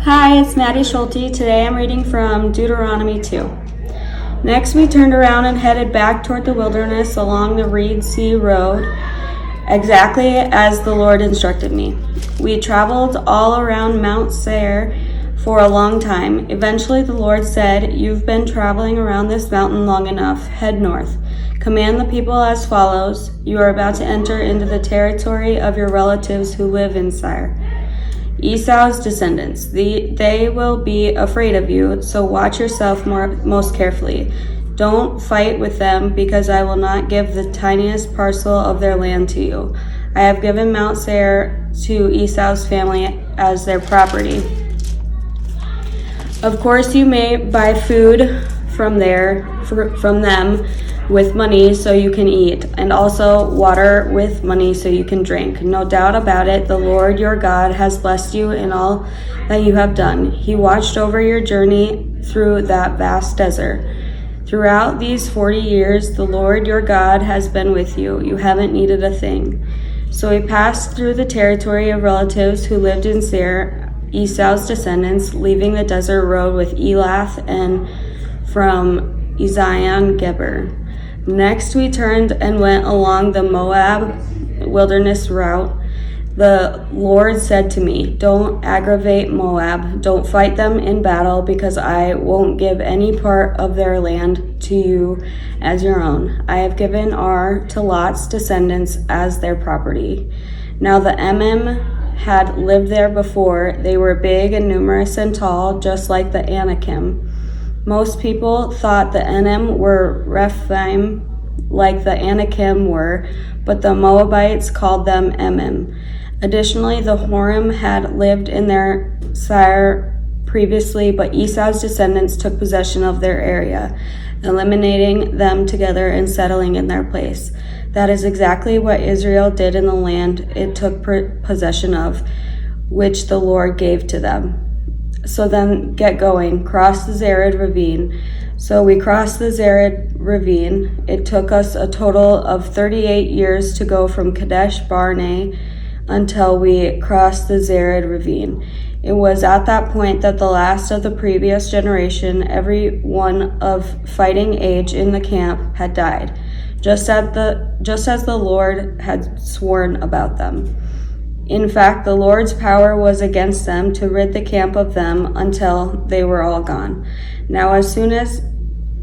Hi, it's Maddie Schulte. Today I'm reading from Deuteronomy 2. Next, we turned around and headed back toward the wilderness along the Reed Sea Road, exactly as the Lord instructed me. We traveled all around Mount Seir for a long time. Eventually, the Lord said, "You've been traveling around this mountain long enough. Head north. Command the people as follows. You are about to enter into the territory of your relatives who live in Seir. Esau's descendants. They will be afraid of you, so watch yourself most carefully. Don't fight with them, because I will not give the tiniest parcel of their land to you. I have given Mount Seir to Esau's family as their property. Of course, you may buy food from them with money so you can eat, and also water with money so you can drink. No doubt about it, the Lord your God has blessed you in all that you have done. He watched over your journey through that vast desert. Throughout these 40 years, the Lord your God has been with you. You haven't needed a thing." So we passed through the territory of relatives who lived in Seir, Esau's descendants, leaving the desert road with Elath and from Ezion-Geber. Next, we turned and went along the Moab wilderness route. The Lord said to me, "Don't aggravate Moab. Don't fight them in battle, because I won't give any part of their land to you as your own. I have given Ar to Lot's descendants as their property." Now the Emim had lived there before. They were big and numerous and tall, just like the Anakim. Most people thought the Enim were Rephaim, like the Anakim were, but the Moabites called them Emim. Additionally, the Horim had lived in their Seir previously, but Esau's descendants took possession of their area, eliminating them together and settling in their place. That is exactly what Israel did in the land it took possession of, which the Lord gave to them. So then get going, cross the Zered ravine. So we crossed the Zered ravine. It took us a total of 38 years to go from Kadesh Barnea until we crossed the Zered ravine. It was at that point that the last of the previous generation, everyone of fighting age in the camp, had died, just as the Lord had sworn about them. In fact, the Lord's power was against them to rid the camp of them until they were all gone. Now, as soon as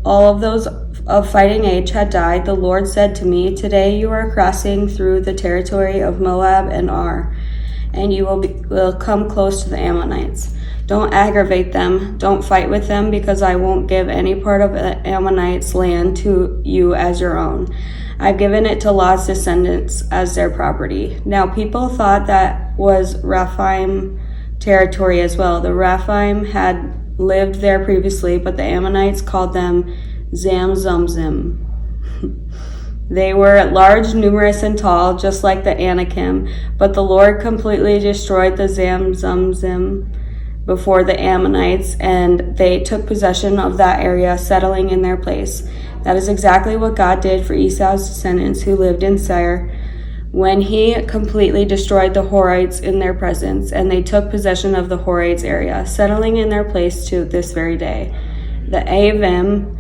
all of those of fighting age had died, the Lord said to me, "Today you are crossing through the territory of Moab and Ar, and you will come close to the Ammonites. Don't aggravate them. Don't fight with them, because I won't give any part of the Ammonites' land to you as your own. I've given it to Lot's descendants as their property." Now people thought that was Rephaim territory as well. The Rephaim had lived there previously, but the Ammonites called them Zamzumzim. They were large, numerous, and tall, just like the Anakim, but the Lord completely destroyed the Zamzumzim before the Ammonites, and they took possession of that area, settling in their place. That is exactly what God did for Esau's descendants who lived in Seir when he completely destroyed the Horites in their presence, and they took possession of the Horites area, settling in their place to this very day. The Avim,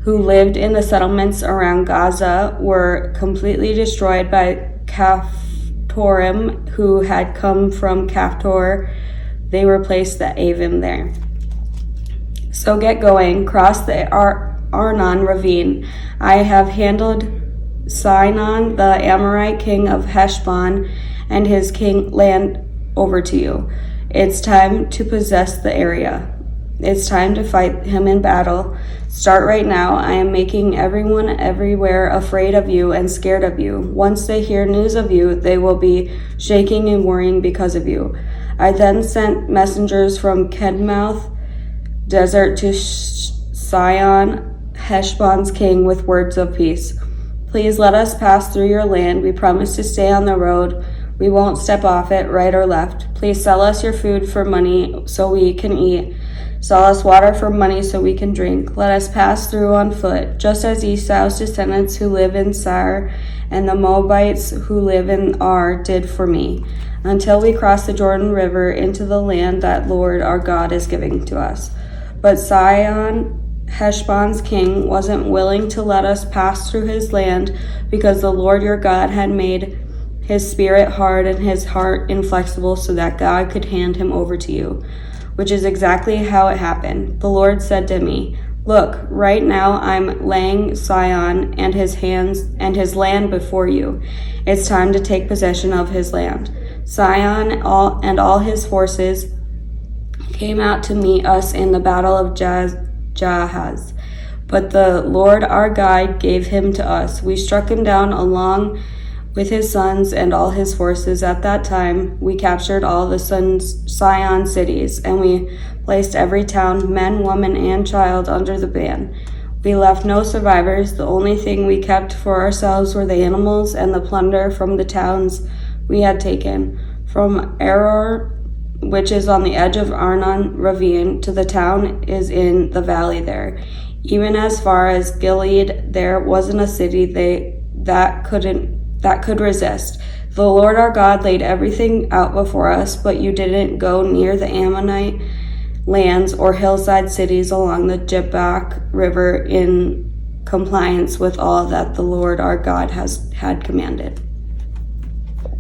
who lived in the settlements around Gaza, were completely destroyed by Caphtorim, who had come from Caphtor. They replaced the Avim there. So get going, cross the Arnon ravine. I have handed Sihon, the Amorite king of Heshbon, and his king land over to you. It's time to possess the area. It's time to fight him in battle. Start right now. I am making everyone everywhere afraid of you and scared of you. Once they hear news of you, they will be shaking and worrying because of you. I then sent messengers from Kedmouth desert to Sihon, Heshbon's king, with words of peace. "Please let us pass through your land. We promise to stay on the road. We won't step off it, right or left. Please sell us your food for money so we can eat. Sell us water for money so we can drink. Let us pass through on foot, just as Esau's descendants who live in Seir and the Moabites who live in Ar did for me. until we cross the Jordan River into the land that Lord our God is giving to us. But Sihon, Heshbon's king, wasn't willing to let us pass through his land because the Lord your God had made his spirit hard and his heart inflexible so that God could hand him over to you, which is exactly how it happened. The Lord said to me, "Look, right now I'm laying Sihon and his land before you. It's time to take possession of his land." Sihon and all his forces came out to meet us in the battle of Jahaz, but the Lord our God gave him to us. We struck him down along with his sons and all his forces. At that time, we captured all the Sihon cities, and we placed every town, men, woman, and child under the ban. We left no survivors. The only thing we kept for ourselves were the animals and the plunder from the towns we had taken. From Aror, which is on the edge of Arnon ravine, to the town is in the valley there. Even as far as Gilead, there wasn't a city that could resist. The Lord our God laid everything out before us, but you didn't go near the Ammonite lands or hillside cities along the Jabbok River in compliance with all that the Lord our God had commanded.